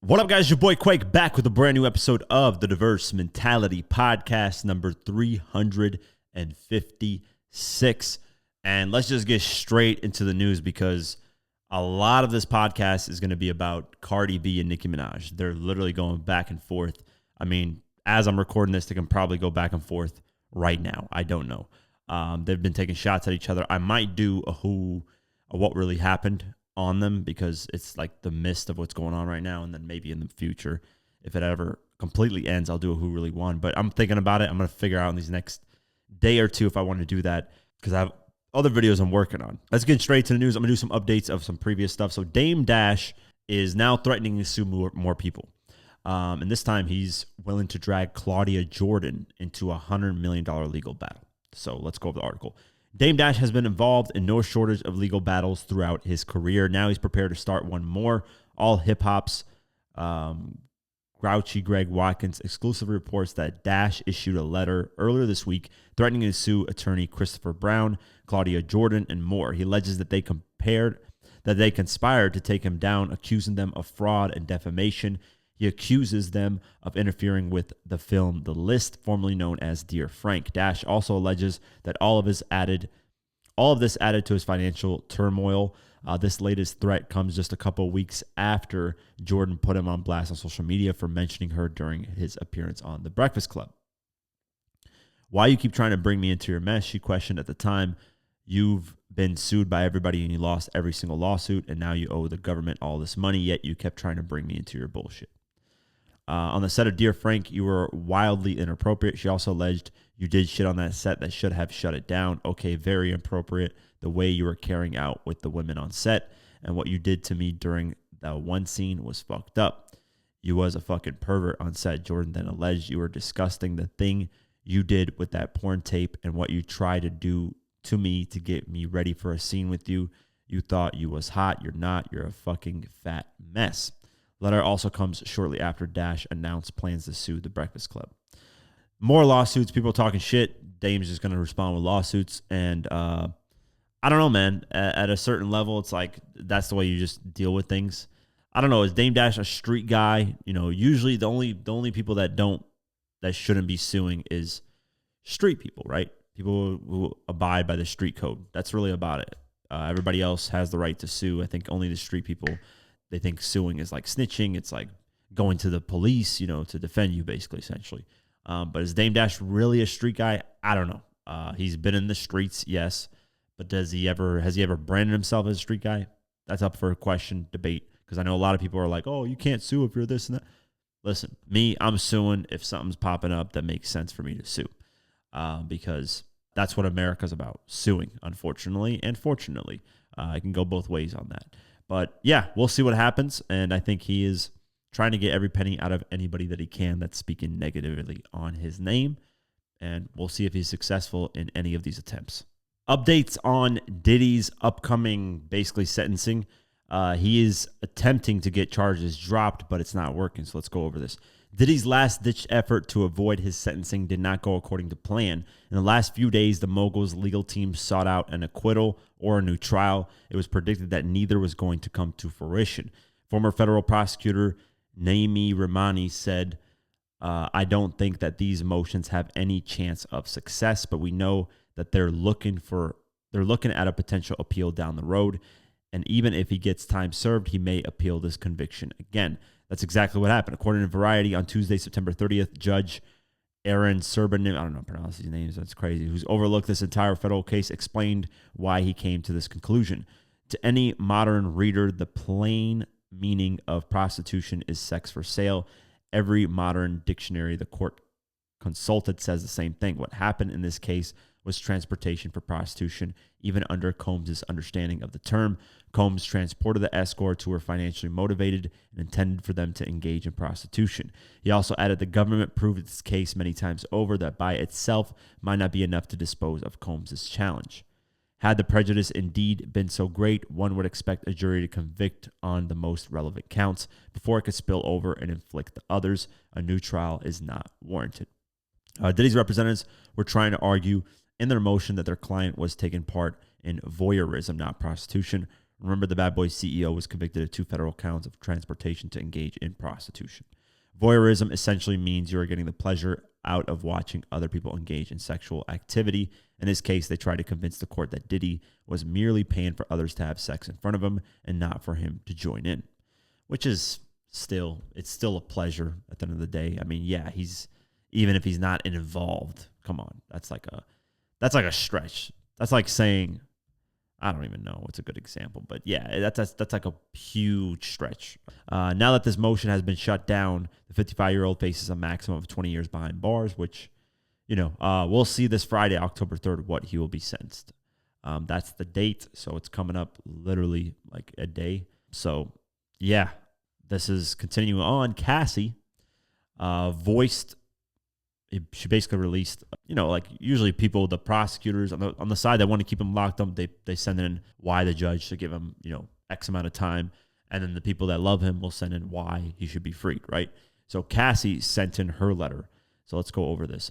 What up, guys? Your boy Quake back with a brand new episode of the Diverse Mentality Podcast, number 356. And let's just get straight into the news because a lot of this podcast is going to be about Cardi B and Nicki Minaj. They're literally going back and forth. I mean, as I'm recording this, they can probably go back and forth right now. I don't know. They've been taking shots at each other. I might do a what really happened on them because it's like the mist of what's going on right now, and then maybe in the future, if it ever completely ends, I'll do a who really won. But I'm thinking about it. I'm going to figure out in these next day or two if I want to do that because I have other videos I'm working on. Let's get straight to the news. I'm going to do some updates of some previous stuff. So Dame Dash is now threatening to sue more people. And this time he's willing to drag Claudia Jordan into a $100 million legal battle. So let's go over the article. Dame Dash has been involved in no shortage of legal battles throughout his career. Now he's prepared to start one more. All hip-hop's Grouchy Greg Watkins exclusive reports that Dash issued a letter earlier this week threatening to sue attorney Christopher Brown, Claudia Jordan, and more. He alleges that they conspired to take him down, accusing them of fraud and defamation. He accuses them of interfering with the film The List, formerly known as Dear Frank. Dash also alleges that all of this added to his financial turmoil. This latest threat comes just a couple of weeks after Jordan put him on blast on social media for mentioning her during his appearance on The Breakfast Club. Why you keep trying to bring me into your mess, she questioned at the time. You've been sued by everybody and you lost every single lawsuit, and now you owe the government all this money, yet you kept trying to bring me into your bullshit. On the set of Dear Frank, you were wildly inappropriate. She also alleged you did shit on that set that should have shut it down. Okay, very inappropriate. The way you were carrying out with the women on set and what you did to me during that one scene was fucked up. You was a fucking pervert on set. Jordan then alleged you were disgusting. The thing you did with that porn tape and what you tried to do to me to get me ready for a scene with you. You thought you was hot. You're not. You're a fucking fat mess. Letter also comes shortly after Dash announced plans to sue The Breakfast Club. More lawsuits, people talking shit. Dame's just going to respond with lawsuits. And I don't know, man. At a certain level, it's like that's the way you just deal with things. I don't know. Is Dame Dash a street guy? You know, usually the only people that shouldn't be suing is street people, right? People who abide by the street code. That's really about it. Everybody else has the right to sue. I think only the street people, they think suing is like snitching. It's like going to the police, to defend you, basically, essentially. But is Dame Dash really a street guy? I don't know. He's been in the streets, yes. But has he ever branded himself as a street guy? That's up for a question, debate. Because I know a lot of people are like, oh, you can't sue if you're this and that. Listen, I'm suing if something's popping up that makes sense for me to sue. Because that's what America's about, suing, unfortunately and fortunately. I can go both ways on that. But yeah, we'll see what happens. And I think he is trying to get every penny out of anybody that he can that's speaking negatively on his name. And we'll see if he's successful in any of these attempts. Updates on Diddy's upcoming, basically, sentencing. He is attempting to get charges dropped, but it's not working. So let's go over this. Diddy's last-ditch effort to avoid his sentencing did not go according to plan. In the last few days, the mogul's legal team sought out an acquittal or a new trial. It was predicted that neither was going to come to fruition. Former federal prosecutor Naimi Ramani said, I don't think that these motions have any chance of success, but we know that they're looking at a potential appeal down the road. And even if he gets time served, he may appeal this conviction again. That's exactly what happened. According to Variety, on Tuesday, September 30th, Judge Aaron Serbanim, I don't know how to pronounce these names, that's crazy, who's overlooked this entire federal case, explained why he came to this conclusion. To any modern reader, the plain meaning of prostitution is sex for sale. Every modern dictionary the court consulted says the same thing. What happened in this case was transportation for prostitution, even under Combs' understanding of the term. Combs transported the escorts who were financially motivated and intended for them to engage in prostitution. He also added the government proved its case many times over that by itself might not be enough to dispose of Combs' challenge. Had the prejudice indeed been so great, one would expect a jury to convict on the most relevant counts before it could spill over and inflict the others. A new trial is not warranted. Diddy's representatives were trying to argue in their motion that their client was taking part in voyeurism, not prostitution. Remember, the Bad Boys CEO was convicted of 2 federal counts of transportation to engage in prostitution. Voyeurism essentially means you are getting the pleasure out of watching other people engage in sexual activity. In this case, they tried to convince the court that Diddy was merely paying for others to have sex in front of him and not for him to join in, which is it's still a pleasure at the end of the day. I mean, yeah, even if he's not involved, come on, that's like a stretch. That's like saying, I don't even know what's a good example, but yeah, that's like a huge stretch. Now that this motion has been shut down, the 55-year-old faces a maximum of 20 years behind bars, which, we'll see this Friday, October 3rd, what he will be sentenced. That's the date, so it's coming up literally like a day. So, yeah, this is continuing on. Cassie she basically released, like usually people, the prosecutors on the side that want to keep him locked up, they send in why the judge should give him, X amount of time. And then the people that love him will send in why he should be freed, right? So Cassie sent in her letter. So let's go over this.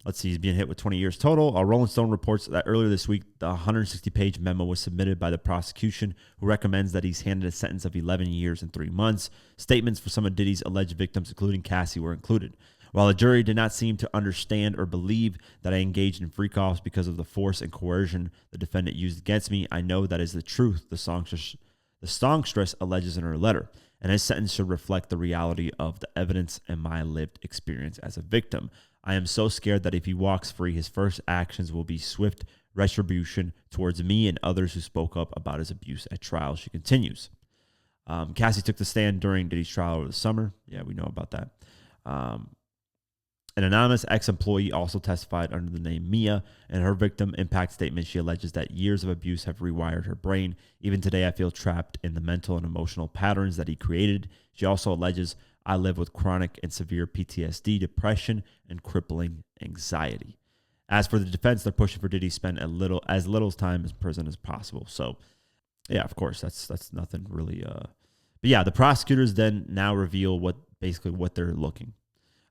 Let's see, he's being hit with 20 years total. Rolling Stone reports that earlier this week, the 160-page memo was submitted by the prosecution, who recommends that he's handed a sentence of 11 years and 3 months. Statements for some of Diddy's alleged victims, including Cassie, were included. While the jury did not seem to understand or believe that I engaged in freak-offs because of the force and coercion the defendant used against me, I know that is the truth, the songstress alleges in her letter, and his sentence should reflect the reality of the evidence and my lived experience as a victim. I am so scared that if he walks free, his first actions will be swift retribution towards me and others who spoke up about his abuse at trial, she continues. Cassie took the stand during Diddy's trial over the summer. Yeah, we know about that. An anonymous ex-employee also testified under the name Mia. In her victim impact statement, she alleges that years of abuse have rewired her brain. Even today, I feel trapped in the mental and emotional patterns that he created. She also alleges, I live with chronic and severe PTSD, depression, and crippling anxiety. As for the defense, they're pushing for Diddy to spend as little time in prison as possible. So, yeah, of course, that's nothing really. But yeah, the prosecutors then now reveal what they're looking.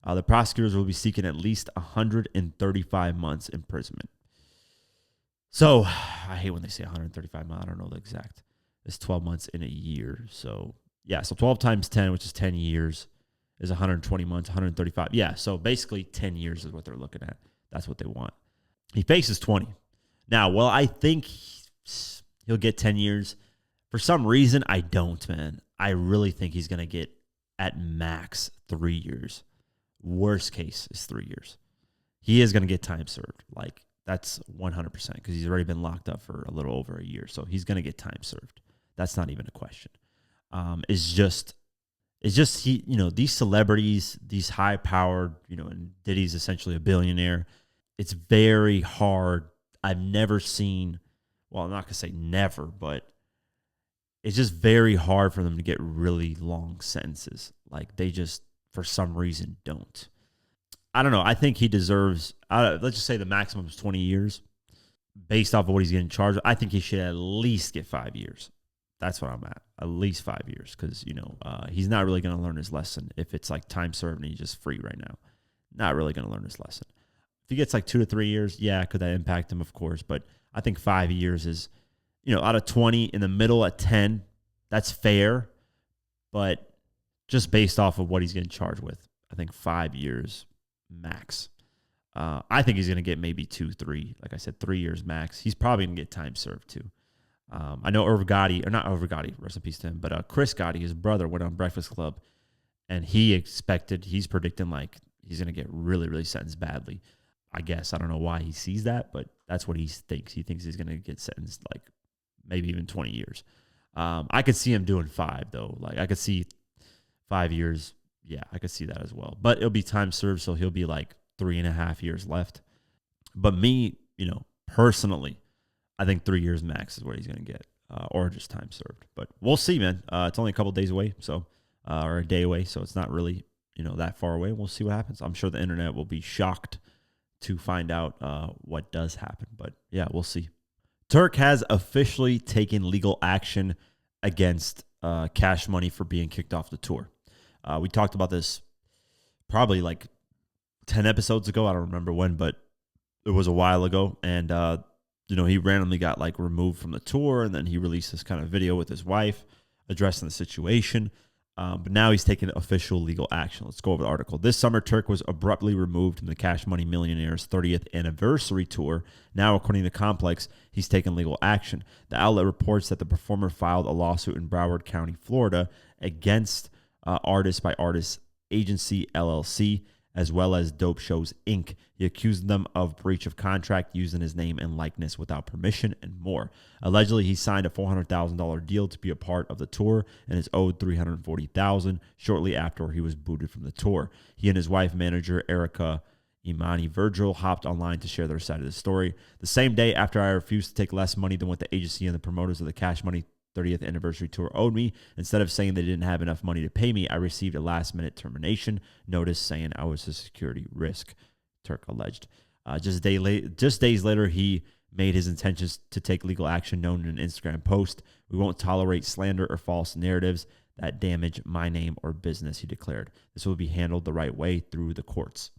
The prosecutors will be seeking at least 135 months imprisonment. So I hate when they say 135 months. I don't know the exact. It's 12 months in a year. So yeah, so 12 times 10, which is 10 years, is 120 months, 135. Yeah, so basically 10 years is what they're looking at. That's what they want. He faces 20. Now, well, I think he'll get 10 years. For some reason, I don't, man. I really think he's going to get at max 3 years. Worst case is 3 years. He is going to get time served. Like, that's 100% because he's already been locked up for a little over a year. So he's going to get time served. That's not even a question. It's just these celebrities, these high powered, and Diddy's essentially a billionaire. It's very hard. I've never seen, well, I'm not going to say never, but it's just very hard for them to get really long sentences. Like, they just, for some reason, don't. I don't know. I think he deserves, let's just say the maximum is 20 years based off of what he's getting charged with. I think he should at least get 5 years. That's what I'm at least 5 years, because, he's not really going to learn his lesson if it's like time served and he's just free right now. Not really going to learn his lesson. If he gets like 2 to 3 years, yeah, could that impact him? Of course. But I think 5 years is, out of 20 in the middle at 10, that's fair. But just based off of what he's getting charged with, I think 5 years max. I think he's going to get maybe 2, 3. Like I said, 3 years max. He's probably going to get time served too. I know not Irv Gotti, rest in peace to him, but Chris Gotti, his brother, went on Breakfast Club, and he's predicting like he's going to get really, really sentenced badly. I guess. I don't know why he sees that, but that's what he thinks. He thinks he's going to get sentenced like maybe even 20 years. I could see him doing 5, though. Like, I could see 5 years. Yeah, I could see that as well. But it'll be time served, so he'll be like 3.5 years left. But me, personally, I think 3 years max is what he's going to get, or just time served. But we'll see, man. It's only a couple days away, so or a day away, so it's not really that far away. We'll see what happens. I'm sure the internet will be shocked to find out what does happen. But yeah, we'll see. Turk has officially taken legal action against Cash Money for being kicked off the tour. We talked about this probably like 10 episodes ago. I don't remember when, but it was a while ago. And he randomly got like removed from the tour, and then he released this kind of video with his wife addressing the situation. But now he's taking official legal action. Let's go over the article. This summer, Turk was abruptly removed from the Cash Money Millionaire's 30th anniversary tour. Now, according to Complex, he's taken legal action. The outlet reports that the performer filed a lawsuit in Broward County, Florida, against Artist by Artist Agency, LLC, as well as Dope Shows, Inc. He accused them of breach of contract, using his name and likeness without permission, and more. Allegedly, he signed a $400,000 deal to be a part of the tour and is owed $340,000 shortly after he was booted from the tour. He and his wife, manager Erica Imani Virgil, hopped online to share their side of the story. The same day after I refused to take less money than what the agency and the promoters of the Cash Money 30th anniversary tour owed me. Instead of saying they didn't have enough money to pay me, I received a last-minute termination notice saying I was a security risk, Turk alleged. Just days later, he made his intentions to take legal action known in an Instagram post. We won't tolerate slander or false narratives that damage my name or business, he declared. This will be handled the right way through the courts.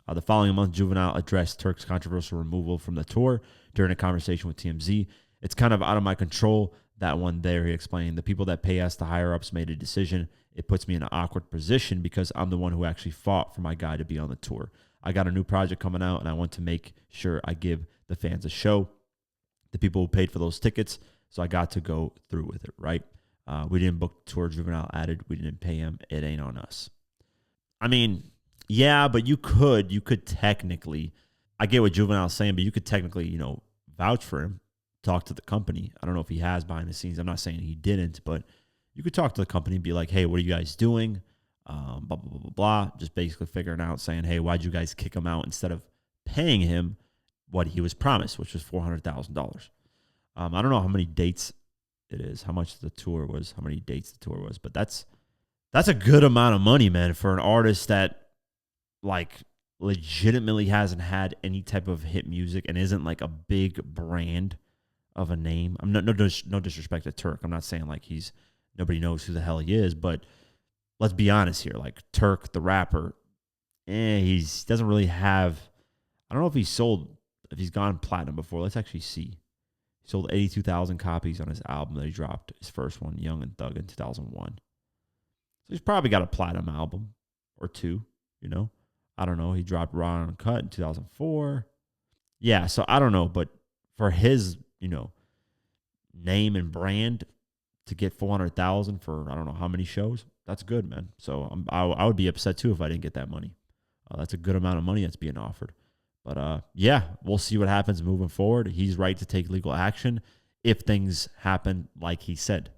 The following month, Juvenile addressed Turk's controversial removal from the tour during a conversation with TMZ. It's kind of out of my control. That one there, he explained. The people that pay us, the higher-ups, made a decision. It puts me in an awkward position because I'm the one who actually fought for my guy to be on the tour. I got a new project coming out, and I want to make sure I give the fans a show. The people who paid for those tickets, so I got to go through with it, right? We didn't book the tour, Juvenile added. We didn't pay him. It ain't on us. I mean, yeah, but you could technically, I get what Juvenile's saying, but you could technically, vouch for him. Talk to the company. I don't know if he has behind the scenes. I'm not saying he didn't, but you could talk to the company and be like, hey, what are you guys doing? Blah, blah, blah, blah, blah. Just basically figuring out, saying, hey, why'd you guys kick him out instead of paying him what he was promised, which was $400,000. I don't know how many dates it is, how much the tour was, how many dates the tour was, but that's a good amount of money, man, for an artist that like legitimately hasn't had any type of hit music and isn't like a big brand of a name. I'm no disrespect to Turk. I'm not saying like nobody knows who the hell he is, but let's be honest here. Like Turk, the rapper, he doesn't really have. I don't know if he's gone platinum before. Let's actually see. He sold 82,000 copies on his album that he dropped, his first one, Young and Thug, in 2001. So he's probably got a platinum album or two. I don't know. He dropped Raw and Cut in 2004. Yeah, so I don't know, but for his name and brand to get 400,000 for I don't know how many shows, that's good, man. So I would be upset too if I didn't get that money. That's a good amount of money that's being offered. But yeah, we'll see what happens moving forward. He's right to take legal action if things happen like he said.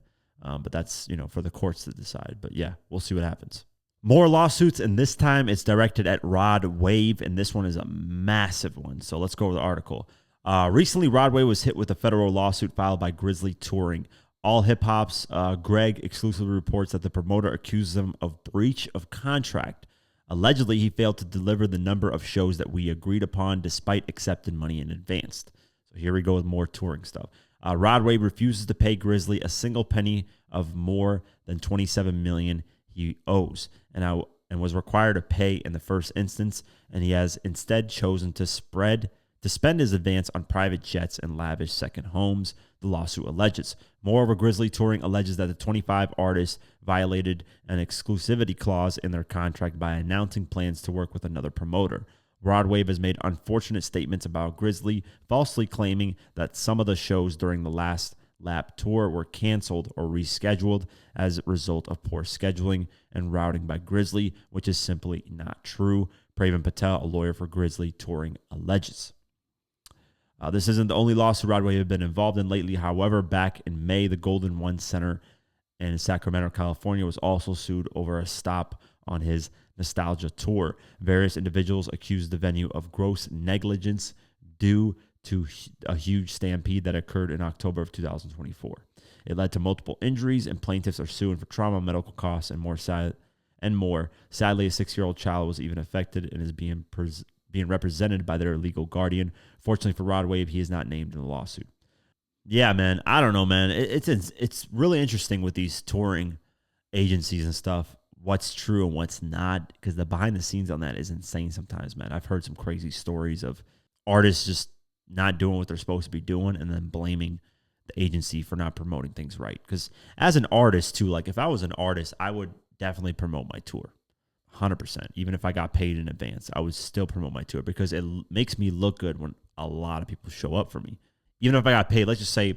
But that's for the courts to decide. But yeah, we'll see what happens. More lawsuits, and this time it's directed at Rod Wave, and this one is a massive one. So let's go over the article. Recently, Rod Wave was hit with a federal lawsuit filed by Grizzly Touring. All Hip Hop's Greg exclusively reports that the promoter accuses him of breach of contract. Allegedly, he failed to deliver the number of shows that we agreed upon despite accepting money in advance. So here we go with more touring stuff. Rod Wave refuses to pay Grizzly a single penny of more than $27 million he owes, and was required to pay in the first instance, and he has instead chosen to spend his advance on private jets and lavish second homes, the lawsuit alleges. Moreover, Grizzly Touring alleges that the 25 artists violated an exclusivity clause in their contract by announcing plans to work with another promoter. Rod Wave has made unfortunate statements about Grizzly, falsely claiming that some of the shows during the last lap tour were canceled or rescheduled as a result of poor scheduling and routing by Grizzly, which is simply not true. Praven Patel, a lawyer for Grizzly Touring, alleges. This isn't the only lawsuit Rod Wave has been involved in lately. However, back in May, the Golden One Center in Sacramento, California, was also sued over a stop on his Nostalgia tour. Various individuals accused the venue of gross negligence due to a huge stampede that occurred in October of 2024. It led to multiple injuries, and plaintiffs are suing for trauma, medical costs, and more. Sadly, a 6-year-old child was even affected and is being represented by their legal guardian. Fortunately for Rod Wave, he is not named in the lawsuit. Yeah, man. I don't know, man. It's really interesting with these touring agencies and stuff, what's true and what's not, because the behind the scenes on that is insane sometimes, man. I've heard some crazy stories of artists just, not doing what they're supposed to be doing and then blaming the agency for not promoting things right. Because as an artist too, like if I was an artist, I would definitely promote my tour 100%. Even if I got paid in advance, I would still promote my tour because it makes me look good when a lot of people show up for me. Even if I got paid, let's just say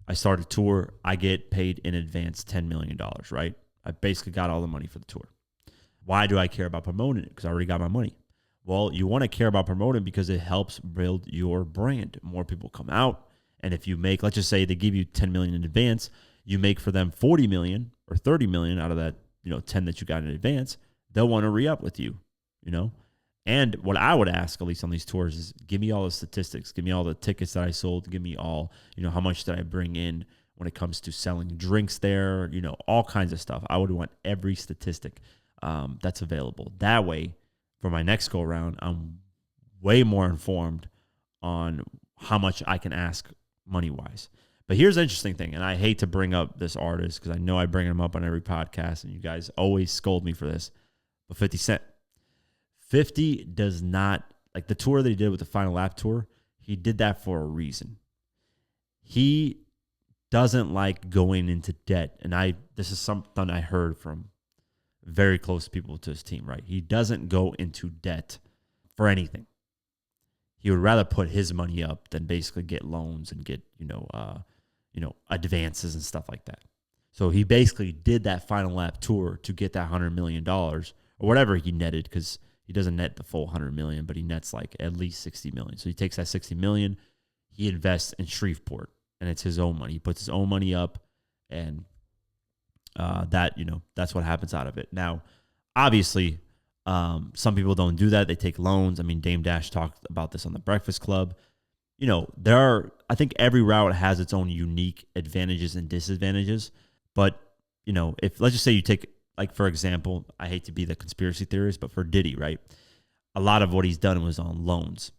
I start a tour, I get paid in advance $10 million, right? I basically got all the money for the tour. Why do I care about promoting it? Because I already got my money. Well, you want to care about promoting because it helps build your brand. More people come out. And if you make, let's just say they give you 10 million in advance, you make for them 40 million or 30 million out of that, 10 that you got in advance, they'll want to re-up with you, And what I would ask, at least on these tours, is give me all the statistics. Give me all the tickets that I sold. Give me all, how much did I bring in when it comes to selling drinks there, all kinds of stuff. I would want every statistic that's available. That way, for my next go around, I'm way more informed on how much I can ask money-wise. But here's the interesting thing, and I hate to bring up this artist because I know I bring him up on every podcast, and you guys always scold me for this, but 50 Cent. 50 does not, like the tour that he did with the Final Lap tour, he did that for a reason. He doesn't like going into debt, and this is something I heard from very close people to his team, right? He doesn't go into debt for anything. He would rather put his money up than basically get loans and get, advances and stuff like that. So he basically did that Final Lap tour to get that $100 million or whatever he netted, because he doesn't net the full $100 million, but he nets like at least $60 million. So he takes that $60 million, he invests in Shreveport, and it's his own money. He puts his own money up, and that's what happens out of it. Now, obviously, some people don't do that. They take loans. I mean, Dame Dash talked about this on the Breakfast Club. I think every route has its own unique advantages and disadvantages. But, if let's just say you take, like, for example, I hate to be the conspiracy theorist, but for Diddy, right? A lot of what he's done was on loans.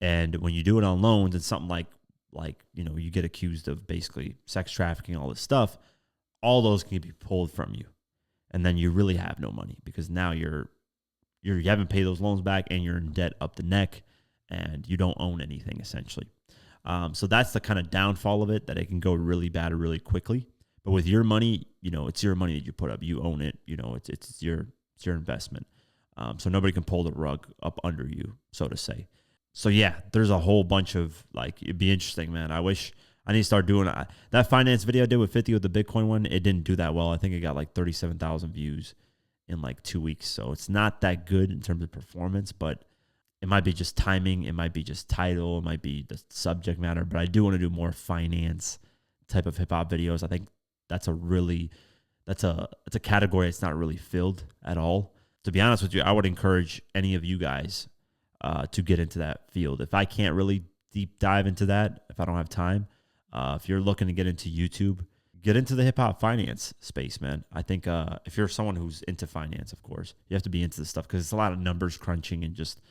And when you do it on loans, it's something like you get accused of basically sex trafficking, all this stuff. All those can be pulled from you. And then you really have no money because now you haven't paid those loans back and you're in debt up the neck and you don't own anything essentially. So that's the kind of downfall of it, that it can go really bad really quickly. But with your money, it's your money that you put up. You own it. It's your investment. So nobody can pull the rug up under you, so to say. So yeah, there's a whole bunch of, like, it'd be interesting, man. I wish I need to start doing that finance video I did with 50 with the Bitcoin one. It didn't do that well. I think it got like 37,000 views in like 2 weeks. So it's not that good in terms of performance, but it might be just timing. It might be just title. It might be the subject matter, but I do want to do more finance type of hip hop videos. I think that's a category that's not really filled at all. To be honest with you, I would encourage any of you guys to get into that field. If I can't really deep dive into that, if I don't have time, if you're looking to get into YouTube, get into the hip hop finance space, man. I think if you're someone who's into finance, of course, you have to be into this stuff because it's a lot of numbers crunching and just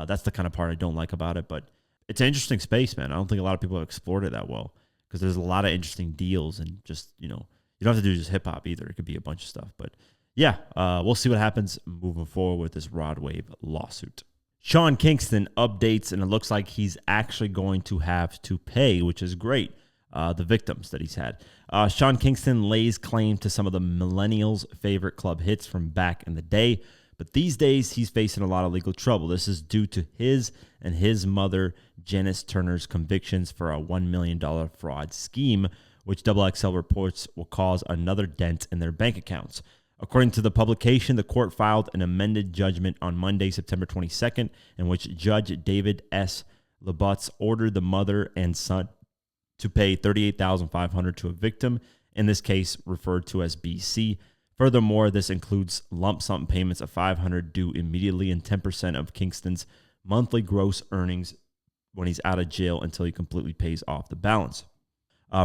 that's the kind of part I don't like about it. But it's an interesting space, man. I don't think a lot of people have explored it that well because there's a lot of interesting deals and just, you don't have to do just hip hop either. It could be a bunch of stuff. But yeah, we'll see what happens moving forward with this Rod Wave lawsuit. Sean Kingston updates, and it looks like he's actually going to have to pay, which is great, the victims that he's had. Sean Kingston lays claim to some of the millennials' favorite club hits from back in the day, but these days he's facing a lot of legal trouble. This is due to his and his mother, Janice Turner's, convictions for a $1 million fraud scheme, which XXL reports will cause another dent in their bank accounts. According to the publication, the court filed an amended judgment on Monday, September 22nd, in which Judge David S. Lebutz ordered the mother and son to pay $38,500 to a victim, in this case referred to as BC. Furthermore, this includes lump sum payments of $500 due immediately and 10% of Kingston's monthly gross earnings when he's out of jail until he completely pays off the balance.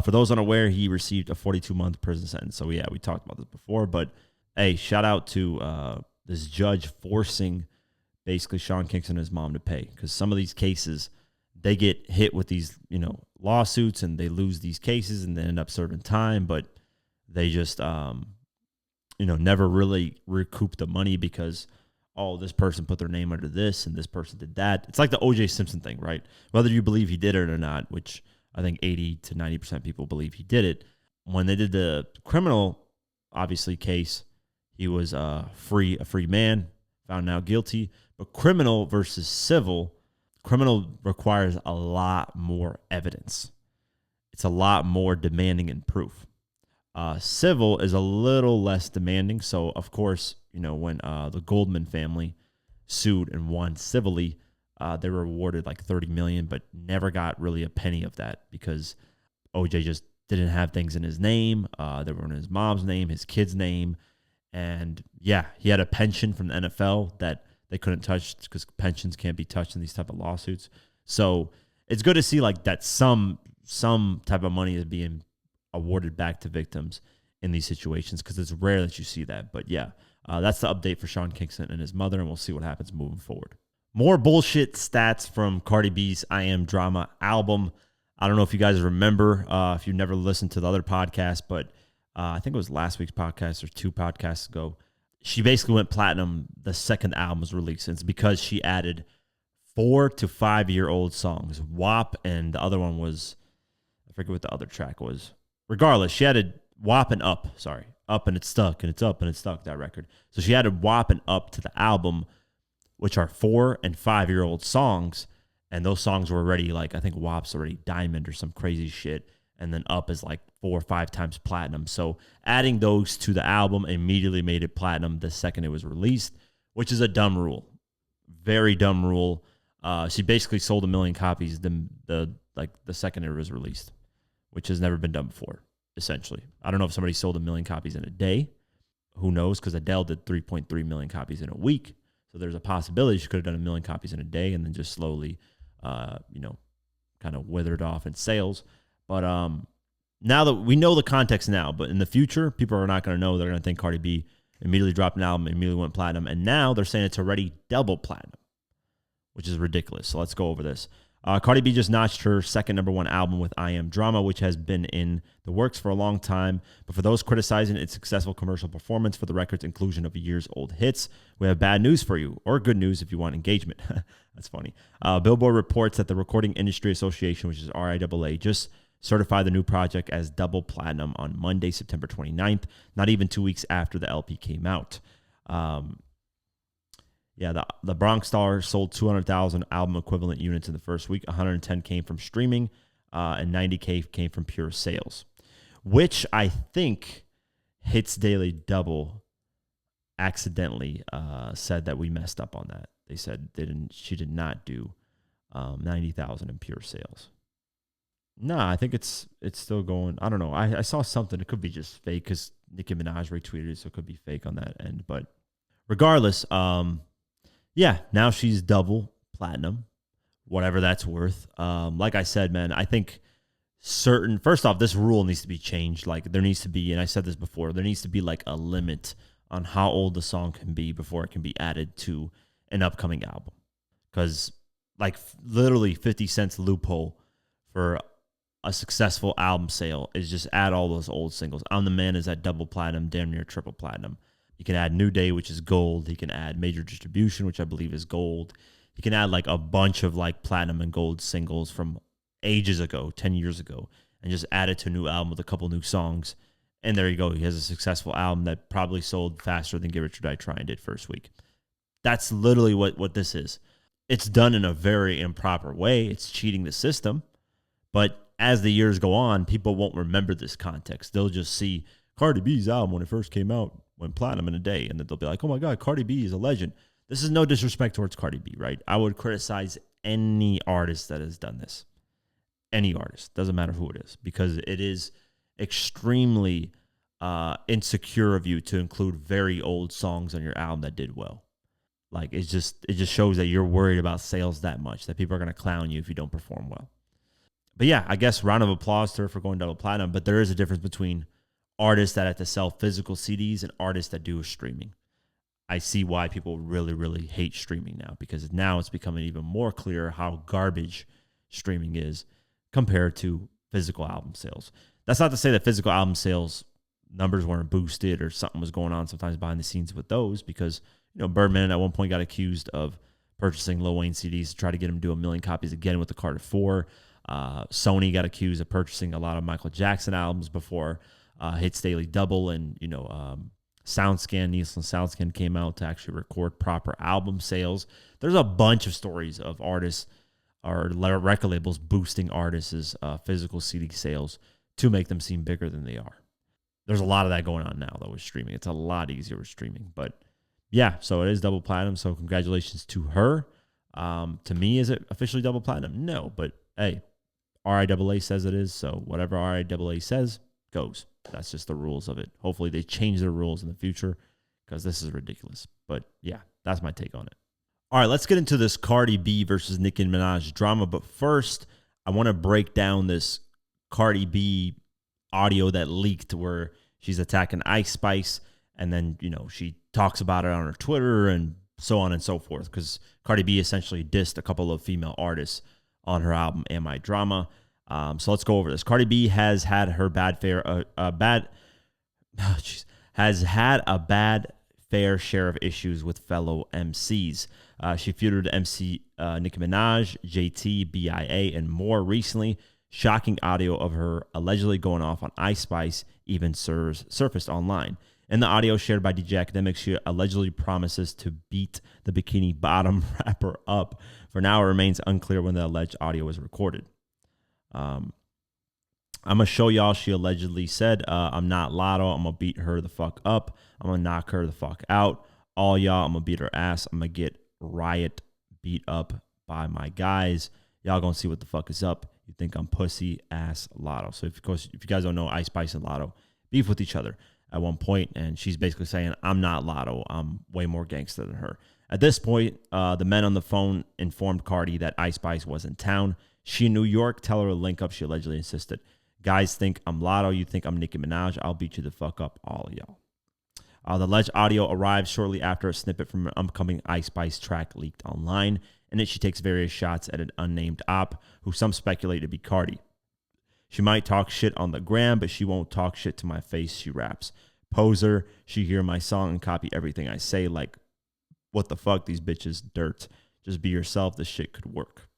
For those unaware, he received a 42-month prison sentence. So yeah, we talked about this before, but hey, shout out to this judge forcing basically Sean Kingston and his mom to pay, because some of these cases, they get hit with these, lawsuits and they lose these cases and they end up serving time, but they just, never really recoup the money because oh, this person put their name under this and this person did that. It's like the O.J. Simpson thing, right? Whether you believe he did it or not, which I think 80 to 90% of people believe he did it. When they did the criminal, obviously, case, he was a free man, found now guilty. But criminal versus civil, criminal requires a lot more evidence. It's a lot more demanding in proof. Civil is a little less demanding. So, of course, when the Goldman family sued and won civilly, they were awarded like $30 million, but never got really a penny of that because OJ just didn't have things in his name. They were in his mom's name, his kid's name. And yeah, he had a pension from the NFL that they couldn't touch because pensions can't be touched in these type of lawsuits. So it's good to see like that some type of money is being awarded back to victims in these situations because it's rare that you see that. But yeah, that's the update for Sean Kingston and his mother, and we'll see what happens moving forward. More bullshit stats from Cardi B's I Am Drama album. I don't know if you guys remember, if you've never listened to the other podcast, but I think it was last week's podcast or 2 podcasts ago. She basically went platinum the second album was released. And it's because she added 4 to 5 year old songs. WAP, and the other one was, I forget what the other track was. Regardless, she added WAP and Up. Sorry, Up and It's Stuck, and It's Up and It's Stuck, that record. So she added WAP and Up to the album, which are 4 and 5 year old songs. And those songs were already like, I think WAP's already diamond or some crazy shit. And then Up is like 4 or 5 times platinum. So adding those to the album immediately made it platinum the second it was released, which is a dumb rule. Very dumb rule. She basically sold 1 million copies the second it was released, which has never been done before, essentially. I don't know if somebody sold 1 million copies in a day. Who knows? Because Adele did 3.3 million copies in a week. So there's a possibility she could have done 1 million copies in a day and then just slowly, kind of withered off in sales. But now that we know the context now, but in the future, people are not going to know. They're going to think Cardi B immediately dropped an album, immediately went platinum. And now they're saying it's already double platinum, which is ridiculous. So let's go over this. Cardi B just notched her second #1 album with I Am Drama, which has been in the works for a long time. But for those criticizing its successful commercial performance for the record's inclusion of years-old hits, we have bad news for you, or good news if you want engagement. That's funny. Billboard reports that the Recording Industry Association, which is RIAA, just certified the new project as double platinum on Monday, September 29th, not even 2 weeks after the LP came out. The Bronx Star sold 200,000 album equivalent units in the first week. 110 came from streaming, and 90K came from pure sales, which I think Hits Daily Double accidentally said that we messed up on that. They said she did not do 90,000 in pure sales. Nah, I think it's still going. I don't know. I saw something. It could be just fake because Nicki Minaj retweeted it, so it could be fake on that end. But regardless, now she's double platinum, whatever that's worth. Like I said, man, I think first off, this rule needs to be changed. Like there needs to be, and I said this before, there needs to be like a limit on how old the song can be before it can be added to an upcoming album. Because like literally 50 cents loophole for a successful album sale is just add all those old singles. I'm the Man is at double platinum, damn near triple platinum. You can add New Day, which is gold. He can add Major Distribution, which I believe is gold. He can add like a bunch of like platinum and gold singles from ages ago, 10 years ago, and just add it to a new album with a couple new songs. And there you go. He has a successful album that probably sold faster than Get Rich or Die Trying did first week. That's literally what this is. It's done in a very improper way. It's cheating the system. But as the years go on, people won't remember this context. They'll just see Cardi B's album when it first came out went platinum in a day, and then they'll be like, oh my God, Cardi B is a legend. This is no disrespect towards Cardi B, right? I would criticize any artist that has done this. Any artist. Doesn't matter who it is. Because it is extremely insecure of you to include very old songs on your album that did well. Like, it just shows that you're worried about sales that much, that people are going to clown you if you don't perform well. But yeah, I guess round of applause to her for going double platinum, but there is a difference between artists that have to sell physical CDs and artists that do streaming. I see why people really, really hate streaming now, because now it's becoming even more clear how garbage streaming is compared to physical album sales. That's not to say that physical album sales numbers weren't boosted or something was going on sometimes behind the scenes with those, because Birdman at one point got accused of purchasing Lil Wayne CDs to try to get him to do 1 million copies again with the Carter 4. Sony got accused of purchasing a lot of Michael Jackson albums before Hits Daily Double, and SoundScan, Nielsen SoundScan came out to actually record proper album sales. There's a bunch of stories of artists or record labels boosting artists' physical CD sales to make them seem bigger than they are. There's a lot of that going on now, though, with streaming. It's a lot easier with streaming. But yeah, so it is double platinum. So congratulations to her. To me, is it officially double platinum? No, but hey, RIAA says it is. So whatever RIAA says goes. That's just the rules of it. Hopefully they change their rules in the future because this is ridiculous. But yeah, that's my take on it. All right, let's get into this Cardi B versus Nicki Minaj drama. But first, I want to break down this Cardi B audio that leaked where she's attacking Ice Spice, and then she talks about it on her Twitter and so on and so forth, because Cardi B essentially dissed a couple of female artists on her album Am I Drama. So let's go over this. Cardi B has had her has had a bad fair share of issues with fellow MCs. She feuded MC Nicki Minaj, JT, BIA, and more recently. Shocking audio of her allegedly going off on Ice Spice even surfaced online. In the audio shared by DJ Academic, she allegedly promises to beat the Bikini Bottom rapper up. For now, it remains unclear when the alleged audio was recorded. I'm going to show y'all. She allegedly said, I'm not Lotto. I'm going to beat her the fuck up. I'm going to knock her the fuck out. All y'all, I'm going to beat her ass. I'm going to get Riot beat up by my guys. Y'all going to see what the fuck is up. You think I'm pussy ass Lotto. So if you guys don't know, Ice Spice and Lotto beef with each other at one point, and she's basically saying, I'm not Lotto. I'm way more gangster than her. At this point, the men on the phone informed Cardi that Ice Spice was in town. She in New York. Tell her to link up. She allegedly insisted. Guys think I'm Lotto. You think I'm Nicki Minaj. I'll beat you the fuck up, all of y'all. The alleged audio arrived shortly after a snippet from an upcoming Ice Spice track leaked online. In it, she takes various shots at an unnamed op who some speculate to be Cardi. She might talk shit on the gram, but she won't talk shit to my face, she raps. Poser, she hear my song and copy everything I say, like, what the fuck, these bitches dirt. Just be yourself, this shit could work.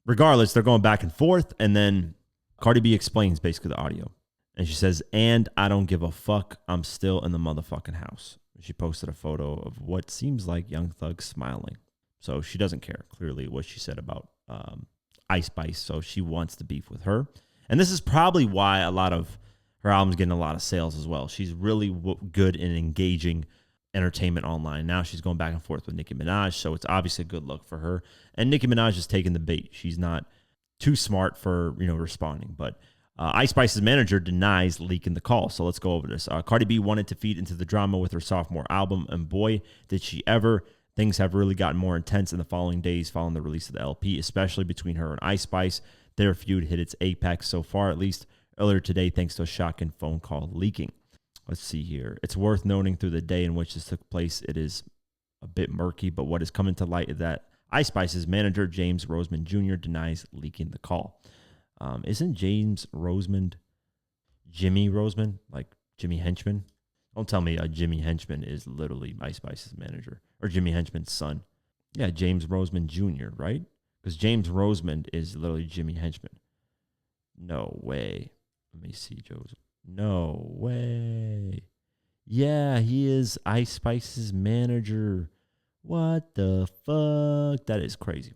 Regardless, they're going back and forth, and then Cardi B explains basically the audio. And she says, and I don't give a fuck, I'm still in the motherfucking house. She posted a photo of what seems like Young Thug smiling. So she doesn't care, clearly, what she said about Ice Spice. So she wants to beef with her. And this is probably why a lot of her album's getting a lot of sales as well. She's really good in engaging entertainment online. Now she's going back and forth with Nicki Minaj, so it's obviously a good look for her. And Nicki Minaj is taking the bait. She's not too smart for responding. But Ice Spice's manager denies leaking the call. So let's go over this. Cardi B wanted to feed into the drama with her sophomore album, and boy, did she ever. Things have really gotten more intense in the following days following the release of the LP, especially between her and Ice Spice. Their feud hit its apex so far, at least earlier today, thanks to a shocking phone call leaking. Let's see here. It's worth noting through the day in which this took place, it is a bit murky, but what is coming to light is that Ice Spice's manager, James Rosemond Jr., denies leaking the call. Isn't James Rosemond Jimmy Rosemond, like Jimmy Henchman? Don't tell me Jimmy Henchman is literally Ice Spice's manager or Jimmy Henchman's son. Yeah, James Rosemond Jr., right? Because James Rosemond is literally Jimmy Henchman. No way. Let me see, Joseph. No way. Yeah, he is Ice Spice's manager. What the fuck? That is crazy.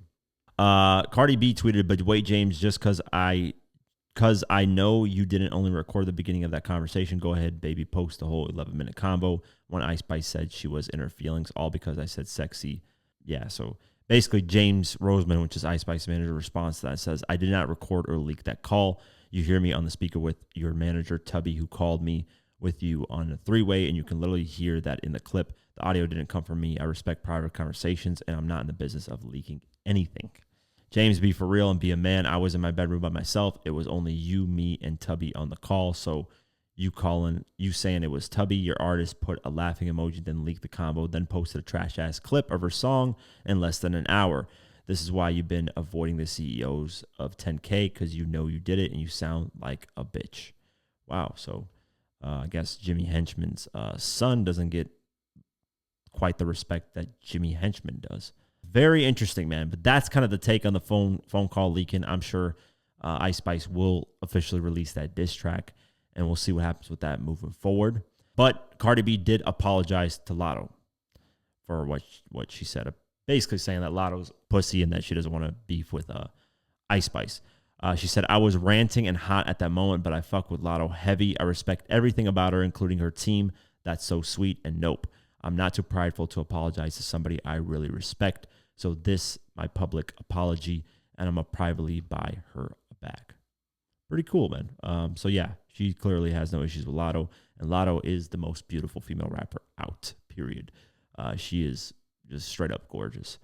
Cardi B tweeted, but wait, James, just because I know you didn't only record the beginning of that conversation, go ahead, baby, post the whole 11-minute combo when Ice Spice said she was in her feelings, all because I said sexy. Yeah, so basically James Rosemond, which is Ice Spice manager, responds to that, says, I did not record or leak that call. You hear me on the speaker with your manager, Tubby, who called me with you on a three-way, and you can literally hear that in the clip. The audio didn't come from me. I respect private conversations, and I'm not in the business of leaking anything. James, be for real and be a man. I was in my bedroom by myself. It was only you, me, and Tubby on the call. So you saying it was Tubby, your artist put a laughing emoji, then leaked the combo, then posted a trash-ass clip of her song in less than an hour. This is why you've been avoiding the CEOs of 10K, because you know you did it and you sound like a bitch. Wow. So I guess Jimmy Henchman's son doesn't get quite the respect that Jimmy Henchman does. Very interesting, man. But that's kind of the take on the phone call leaking. I'm sure Ice Spice will officially release that diss track, and we'll see what happens with that moving forward. But Cardi B did apologize to Lotto for what she said, basically saying that Lotto's pussy and that she doesn't want to beef with Ice Spice. She said, I was ranting and hot at that moment, but I fuck with Lotto heavy. I respect everything about her, including her team. That's so sweet. And nope, I'm not too prideful to apologize to somebody I really respect. So this, my public apology, and I'm going to privately buy her back. Pretty cool, man. So yeah, she clearly has no issues with Lotto, and Lotto is the most beautiful female rapper out, period. She is just straight up gorgeous.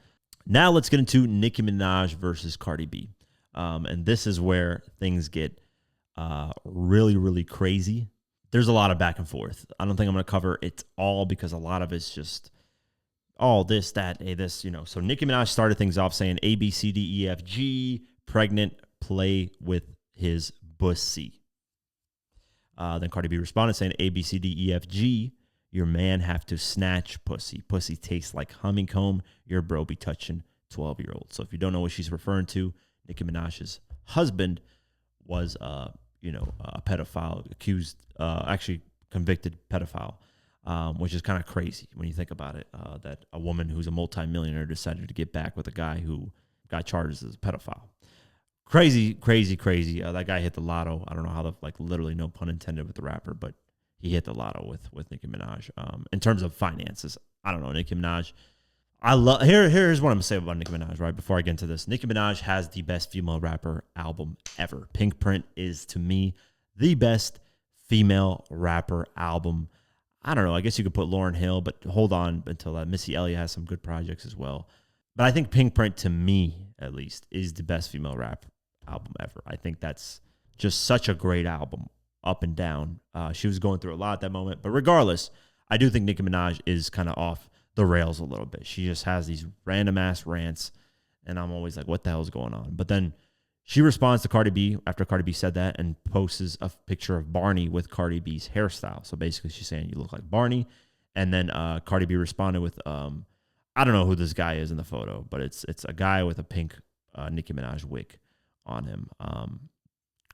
Now let's get into Nicki Minaj versus Cardi B. And this is where things get really, really crazy. There's a lot of back and forth. I don't think I'm going to cover it all because a lot of it's just all this, that, this, you know. So Nicki Minaj started things off saying A, B, C, D, E, F, G, pregnant, play with his pussy. Then Cardi B responded saying A, B, C, D, E, F, G, your man have to snatch pussy. Pussy tastes like honeycomb. Your bro be touching 12-year-olds. So if you don't know what she's referring to, Nicki Minaj's husband was, a pedophile, accused, actually convicted pedophile, which is kind of crazy when you think about it, that a woman who's a multimillionaire decided to get back with a guy who got charged as a pedophile. Crazy, crazy, crazy. That guy hit the lotto. I don't know how literally no pun intended with the rapper, but he hit the lotto with Nicki Minaj. In terms of finances, I don't know. Nicki Minaj, here's what I'm going to say about Nicki Minaj, right? Before I get into this, Nicki Minaj has the best female rapper album ever. Pink Print is, to me, the best female rapper album. I don't know. I guess you could put Lauryn Hill, but hold on until that. Missy Elliott has some good projects as well. But I think Pink Print, to me, at least, is the best female rap album ever. I think that's just such a great album, up and down. She was going through a lot at that moment. But regardless, I do think Nicki Minaj is kind of off the rails a little bit. She just has these random ass rants, and I'm always like, what the hell is going on? But then she responds to Cardi B after Cardi B said that and posts a picture of Barney with Cardi B's hairstyle. So basically she's saying you look like Barney. And then Cardi B responded with, I don't know who this guy is in the photo, but it's a guy with a pink Nicki Minaj wig on him.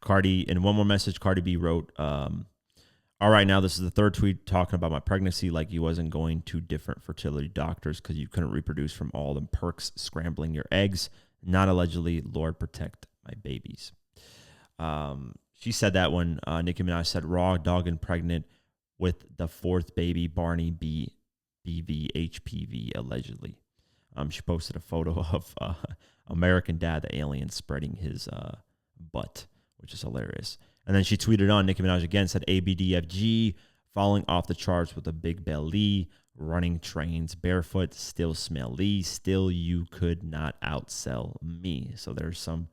In one more message, Cardi B wrote, all right, now this is the third tweet talking about my pregnancy, like you wasn't going to different fertility doctors because you couldn't reproduce from all them perks scrambling your eggs. Not allegedly, Lord protect my babies. She said that when Nicki Minaj said raw dog and pregnant with the fourth baby, Barney B, BV, HPV, allegedly. She posted a photo of American Dad, the alien, spreading his butt, which is hilarious. And then she tweeted on, Nicki Minaj again said ABDFG, falling off the charts with a big belly, running trains barefoot, still smelly, still you could not outsell me. So there's some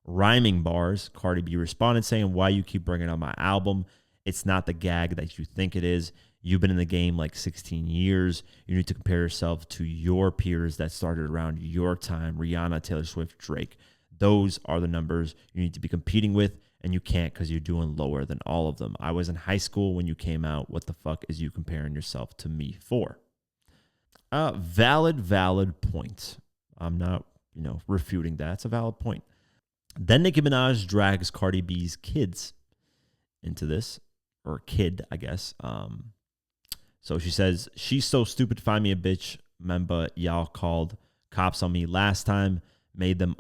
rhyming bars. Cardi B responded saying, why you keep bringing up my album? It's not the gag that you think it is. You've been in the game like 16 years. You need to compare yourself to your peers that started around your time, Rihanna, Taylor Swift, Drake. Those are the numbers you need to be competing with, and you can't because you're doing lower than all of them. I was in high school when you came out. What the fuck is you comparing yourself to me for? Valid point. I'm not, refuting that. It's a valid point. Then Nicki Minaj drags Cardi B's kids into this, or kid, I guess. So she says, she's so stupid to find me a bitch. Remember, y'all called cops on me last time. Made them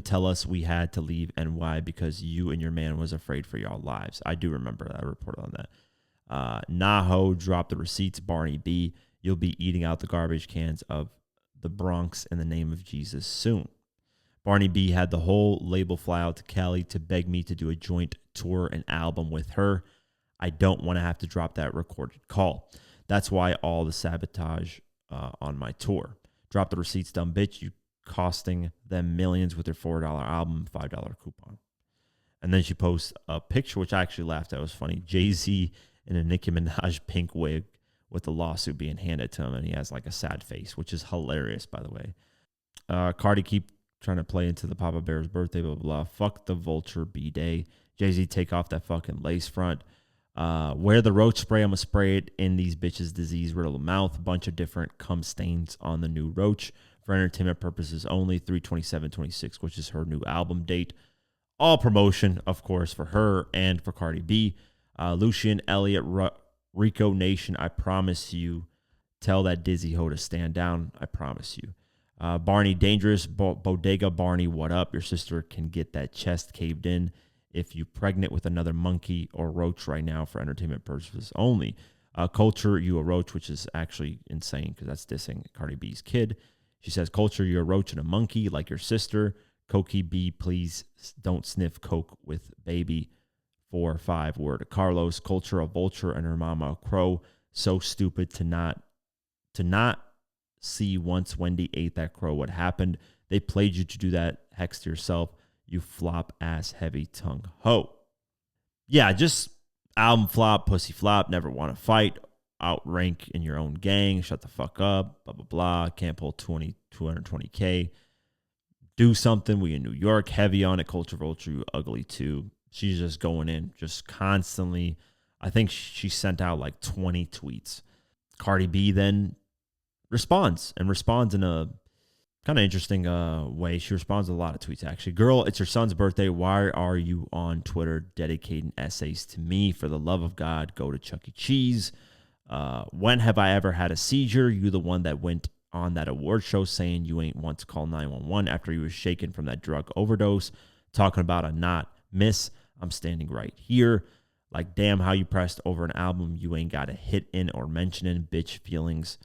tell us we had to leave NY because you and your man was afraid for y'all lives. I do remember that. I reported on that. Naho dropped the receipts. Barney B, you'll be eating out the garbage cans of the Bronx in the name of Jesus soon. Barney B had the whole label fly out to Cali to beg me to do a joint tour and album with her. I don't want to have to drop that recorded call. That's why all the sabotage on my tour. Drop the receipts, dumb bitch. You costing them millions with their $4 album, $5 coupon. And then she posts a picture, which I actually laughed at. It was funny. Jay-Z in a Nicki Minaj pink wig with the lawsuit being handed to him, and he has like a sad face, which is hilarious, by the way. Cardi keep trying to play into the Papa Bear's birthday, blah, blah, blah. Fuck the vulture B-Day. Jay-Z take off that fucking lace front. Where the roach spray, I'm going to spray it in these bitches' disease-riddled mouth. A bunch of different cum stains on the new roach for entertainment purposes only. 3/27/26, which is her new album date. All promotion, of course, for her and for Cardi B. Lucian, Elliott, Rico Nation, I promise you. Tell that dizzy hoe to stand down. I promise you. Barney Dangerous, Bodega Barney, what up? Your sister can get that chest caved in if you pregnant with another monkey or roach right now for entertainment purposes only. Culture, you a roach, which is actually insane because that's dissing Cardi B's kid. She says, culture, you a roach and a monkey like your sister. Cokie B, please don't sniff coke with baby. 4 or 5 word. Carlos, culture, a vulture and her mama a crow. So stupid to not see once Wendy ate that crow what happened. They played you to do that. Hex to yourself, you flop ass heavy tongue hoe. Yeah, just album flop, pussy flop, never want to fight, outrank in your own gang, shut the fuck up, blah, blah, blah, can't pull 220K. Do something. We in New York, heavy on it, culture vulture, you ugly too. She's just going in, just constantly. I think she sent out like 20 tweets. Cardi B then responds in a kind of interesting way. She responds to a lot of tweets, actually. Girl, it's your son's birthday. Why are you on Twitter dedicating essays to me? For the love of God, go to Chuck E. Cheese. When have I ever had a seizure? You the one that went on that award show saying you ain't want to call 911 after you was shaken from that drug overdose. Talking about a not miss. I'm standing right here. Like, damn, how you pressed over an album you ain't got a hit in or mention in, bitch feelings.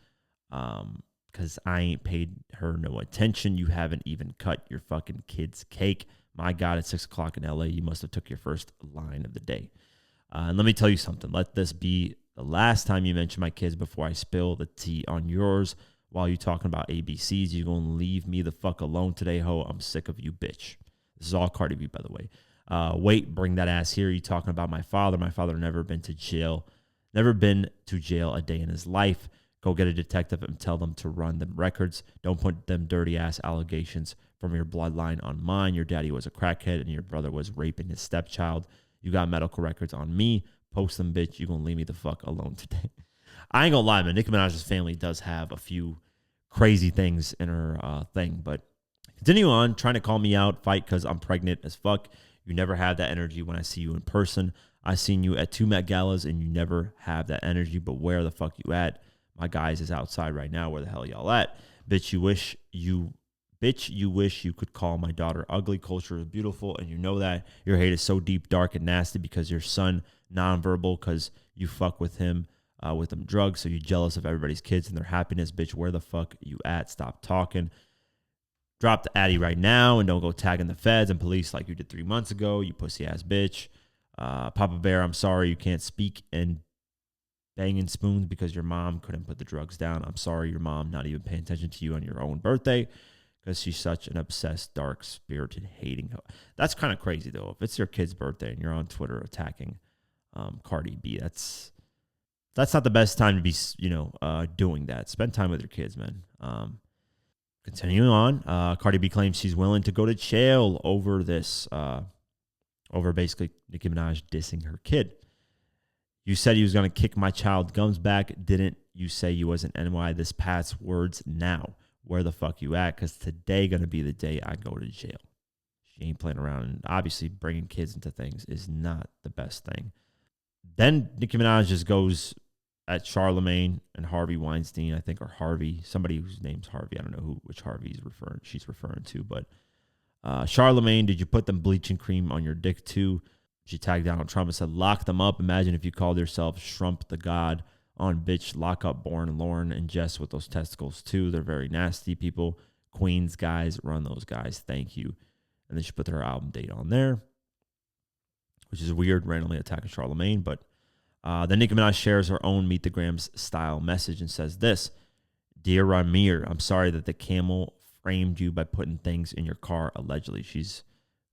Because I ain't paid her no attention. You haven't even cut your fucking kid's cake. My God, at 6 o'clock in LA, you must have took your first line of the day. And let me tell you something. Let this be the last time you mention my kids before I spill the tea on yours. While you talking about ABCs, you going to leave me the fuck alone today, ho. I'm sick of you, bitch. This is all Cardi B, by the way. Wait, bring that ass here. You talking about my father. My father never been to jail. Never been to jail a day in his life. Go get a detective and tell them to run them records. Don't put them dirty ass allegations from your bloodline on mine. Your daddy was a crackhead and your brother was raping his stepchild. You got medical records on me. Post them, bitch. You gonna leave me the fuck alone today. I ain't gonna lie, man. Nicki Minaj's family does have a few crazy things in her thing. But continue on, trying to call me out, fight because I'm pregnant as fuck. You never have that energy when I see you in person. I seen you at 2 Met Galas and you never have that energy. But where the fuck you at? My guys is outside right now. Where the hell y'all at? Bitch, you wish you could call my daughter ugly. Culture is beautiful, and you know that. Your hate is so deep, dark, and nasty because your son nonverbal because you fuck with him with them drugs. So you jealous of everybody's kids and their happiness. Bitch, where the fuck you at? Stop talking. Drop the Addy right now and don't go tagging the feds and police like you did 3 months ago, you pussy ass bitch. Papa Bear, I'm sorry you can't speak and banging spoons because your mom couldn't put the drugs down. I'm sorry your mom not even paying attention to you on your own birthday because she's such an obsessed, dark-spirited, hating hoe. That's kind of crazy, though. If it's your kid's birthday and you're on Twitter attacking Cardi B, that's not the best time to be, doing that. Spend time with your kids, man. Continuing on, Cardi B claims she's willing to go to jail over this, over basically Nicki Minaj dissing her kid. You said he was going to kick my child gums back. Didn't you say you wasn't NY this past words now? Where the fuck you at? Because today going to be the day I go to jail. She ain't playing around. And obviously bringing kids into things is not the best thing. Then Nicki Minaj just goes at Charlemagne and Harvey Weinstein, I think, or Harvey, somebody whose name's Harvey. I don't know which Harvey she's referring to. But Charlemagne, did you put them bleaching cream on your dick too? She tagged Donald Trump and said, lock them up. Imagine if you called yourself Shrump the God on bitch. Lock up Born, Lauren, and Jess with those testicles too. They're very nasty people. Queens guys, run those guys. Thank you. And then she put her album date on there, which is weird, randomly attacking Charlemagne. But then Nicki Minaj shares her own Meet the Grams style message and says this: Dear Ramir, I'm sorry that the camel framed you by putting things in your car, allegedly. She's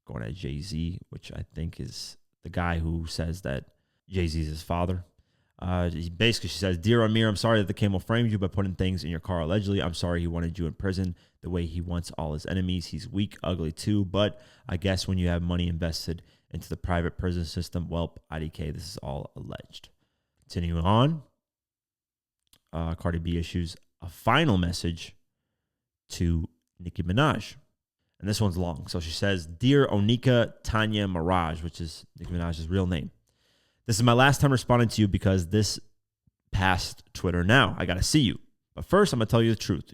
going at Jay-Z, which I think is the guy who says that Jay-Z is his father. She says, Dear Amir, I'm sorry that the camel framed you by putting things in your car, allegedly. I'm sorry he wanted you in prison the way he wants all his enemies. He's weak, ugly too, but I guess when you have money invested into the private prison system. Welp, IDK, this is all alleged. Continuing on, Cardi B issues a final message to Nicki Minaj. And this one's long. So she says, Dear Onika Tanya Mirage, which is Nicki Minaj's real name. This is my last time responding to you because this passed Twitter now. I got to see you. But first, I'm going to tell you the truth.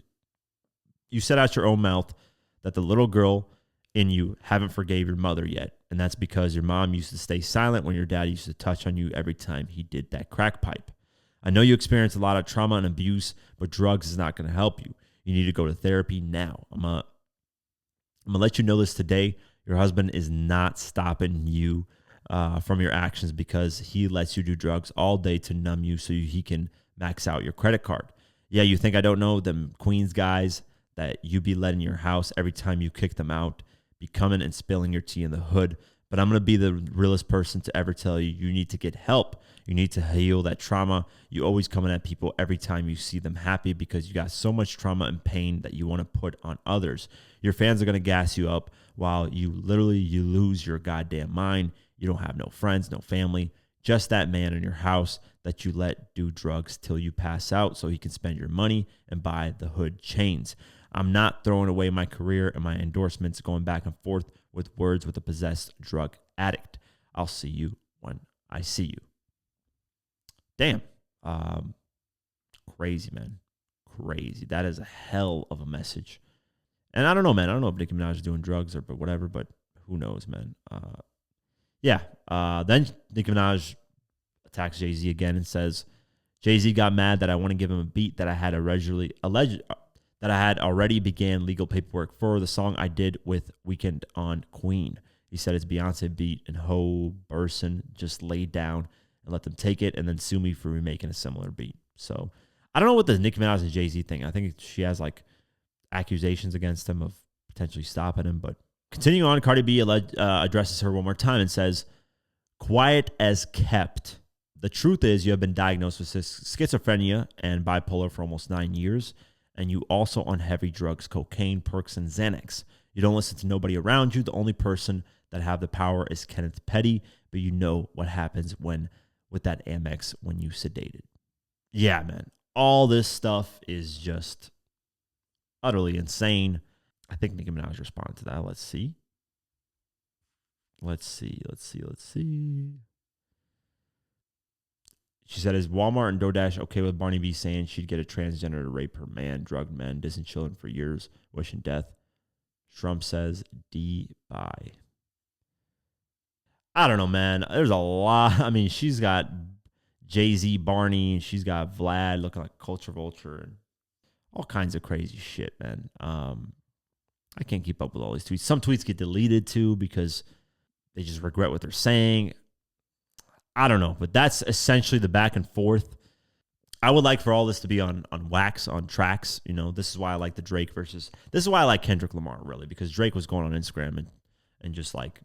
You said out your own mouth that the little girl in you haven't forgave your mother yet. And that's because your mom used to stay silent when your dad used to touch on you every time he did that crack pipe. I know you experienced a lot of trauma and abuse, but drugs is not going to help you. You need to go to therapy now. I'm going to let you know this today. Your husband is not stopping you from your actions because he lets you do drugs all day to numb you so he can max out your credit card. Yeah, you think I don't know them Queens guys that you be letting your house every time you kick them out, be coming and spilling your tea in the hood. But I'm going to be the realest person to ever tell you, you need to get help. You need to heal that trauma. You always coming at people every time you see them happy because you got so much trauma and pain that you want to put on others. Your fans are going to gas you up while you lose your goddamn mind. You don't have no friends, no family, just that man in your house that you let do drugs till you pass out so he can spend your money and buy the hood chains. I'm not throwing away my career and my endorsements going back and forth with words with a possessed drug addict. I'll see you when I see you. Damn. Crazy, man. Crazy. That is a hell of a message. And I don't know, man. I don't know if Nicki Minaj is doing drugs or but whatever, but who knows, man. Then Nicki Minaj attacks Jay-Z again and says, Jay-Z got mad that I want to give him a beat that I had already began legal paperwork for the song I did with Weekend on Queen. He said it's Beyonce beat and Ho Burson just laid down and let them take it and then sue me for remaking a similar beat. So I don't know what the Nicki Minaj and Jay-Z thing. I think she has like accusations against him of potentially stopping him. But continuing on, Cardi B addresses her one more time and says, quiet as kept. The truth is you have been diagnosed with schizophrenia and bipolar for almost 9 years. And you also on heavy drugs, cocaine, perks, and Xanax. You don't listen to nobody around you. The only person that have the power is Kenneth Petty, but you know what happens with that Amex when you sedated. Yeah, man. All this stuff is just utterly insane. I think Nicki Minaj responded to that. Let's see. She said, is Walmart and DoorDash okay with Barney B saying she'd get a transgender to rape her man, drugged men, dissing children for years, wishing death? Trump says, bye. I don't know, man. There's a lot. I mean, she's got Jay-Z, Barney, and she's got Vlad looking like Culture Vulture and all kinds of crazy shit, man. I can't keep up with all these tweets. Some tweets get deleted too because they just regret what they're saying. I don't know, but that's essentially the back and forth. I would like for all this to be on wax, on tracks. You know, this is why I like the Drake this is why I like Kendrick Lamar, really, because Drake was going on Instagram and just like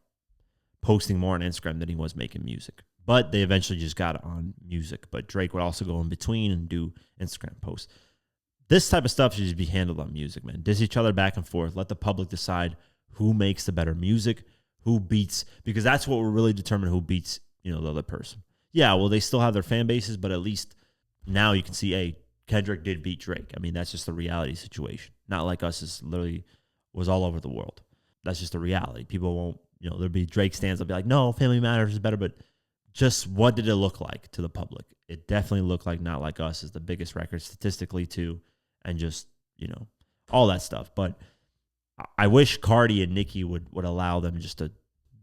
posting more on Instagram than he was making music. But they eventually just got on music. But Drake would also go in between and do Instagram posts. This type of stuff should just be handled on music, man. Diss each other back and forth. Let the public decide who makes the better music, who beats, because that's what will really determine who beats, the other person. Yeah, well, they still have their fan bases, but at least now you can see, hey, Kendrick did beat Drake. I mean, that's just the reality situation. Not like us, is literally was all over the world. That's just the reality. People won't, there'll be Drake stands up, be like, no, Family Matters is better, but just what did it look like to the public? It definitely looked like Not Like Us is the biggest record statistically too, and just, all that stuff. But I wish Cardi and Nicki would allow them just to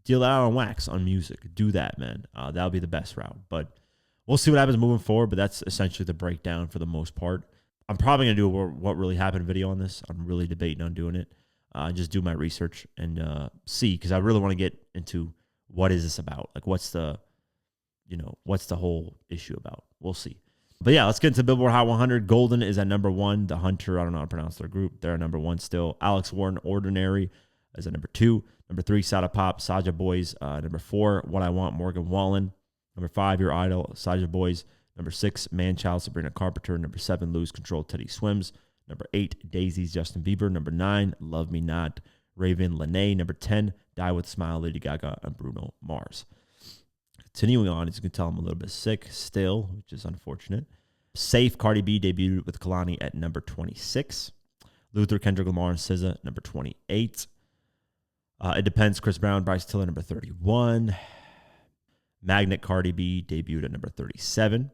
deal that out on wax, on music. Do that, man. That would be the best route. But we'll see what happens moving forward, but that's essentially the breakdown for the most part. I'm probably going to do a what really happened video on this. I'm really debating on doing it. Just do my research and see, because I really want to get into what is this about? Like, what's the whole issue about? We'll see. But yeah, let's get into Billboard Hot 100. Golden is at number 1. The Hunter, I don't know how to pronounce their group. They're at number 1 still. Alex Warren, Ordinary is at number 2. Number 3, Sada Pop, Saja Boys. Number 4, What I Want, Morgan Wallen. Number 5, Your Idol, Saja Boys. Number 6, Manchild, Sabrina Carpenter. Number 7, Lose Control, Teddy Swims. Number 8, Daisy's, Justin Bieber. Number 9, Love Me Not, Raven Lene. Number 10, Die With a Smile, Lady Gaga and Bruno Mars. Continuing on, as you can tell, I'm a little bit sick still, which is unfortunate. Safe, Cardi B debuted with Kalani at number 26. Luther, Kendrick Lamar, and SZA, number 28. It Depends, Chris Brown, Bryce Tiller, number 31. Magnet, Cardi B debuted at number 37.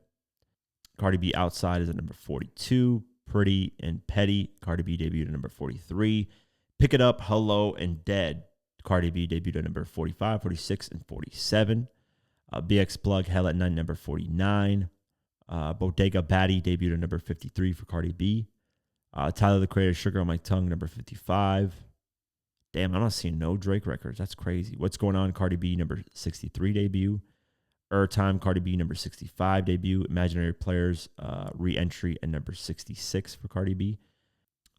Cardi B Outside is at number 42. Pretty and Petty, Cardi B debuted at number 43. Pick It Up, Hello, and Dead, Cardi B debuted at number 45, 46, and 47. BX Plug, Hell at Night, number 49. Bodega Baddie debuted at number 53 for Cardi B. Tyler, the Creator, Sugar on My Tongue, number 55. Damn, I'm not seeing no Drake records. That's crazy. What's Going On, Cardi B, number 63 debut. Time, Cardi B, number 65 debut. Imaginary Players, re-entry at number 66 for Cardi B.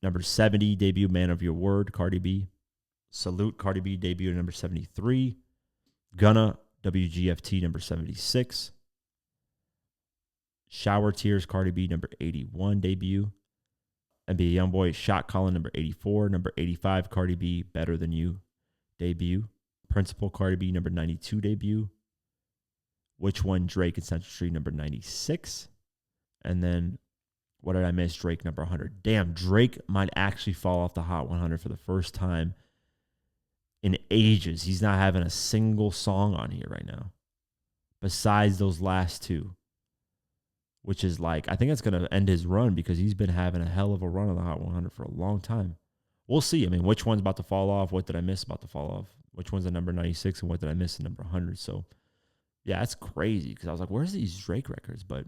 Number 70 debut, Man of Your Word, Cardi B. Salute, Cardi B debut at number 73. Gunna, WGFT, number 76. Shower Tears, Cardi B, number 81 debut. NBA Youngboy, Shot Calling, number 84. Number 85, Cardi B, Better Than You debut. Principal, Cardi B, number 92 debut. Which One, Drake and Central Street, number 96. And then, what did I miss? Drake, number 100. Damn, Drake might actually fall off the Hot 100 for the first time in ages. He's not having a single song on here right now, besides those last two, which is like, I think it's going to end his run because he's been having a hell of a run on the Hot 100 for a long time. We'll see. I mean, which one's about to fall off? What did I miss about to fall off? Which one's at number 96 and what did I miss at number 100? So, yeah, that's crazy because I was like, where's these Drake records? But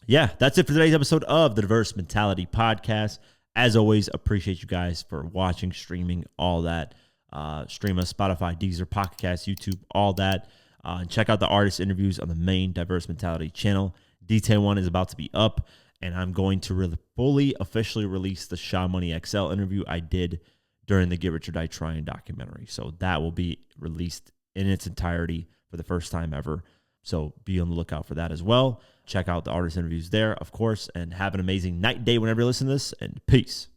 yeah, that's it for today's episode of the Diverse Mentality Podcast. As always, appreciate you guys for watching, streaming, all that. Stream us, Spotify, Deezer, Pocket Cast, YouTube, all that. And check out the artist interviews on the main Diverse Mentality channel. Detail 1 is about to be up, and I'm going to really fully officially release the Sha Money XL interview I did during the Get Rich or Die Trying documentary. So that will be released in its entirety for the first time ever. So be on the lookout for that as well. Check out the artist interviews there, of course, and have an amazing night, day whenever you listen to this, and peace.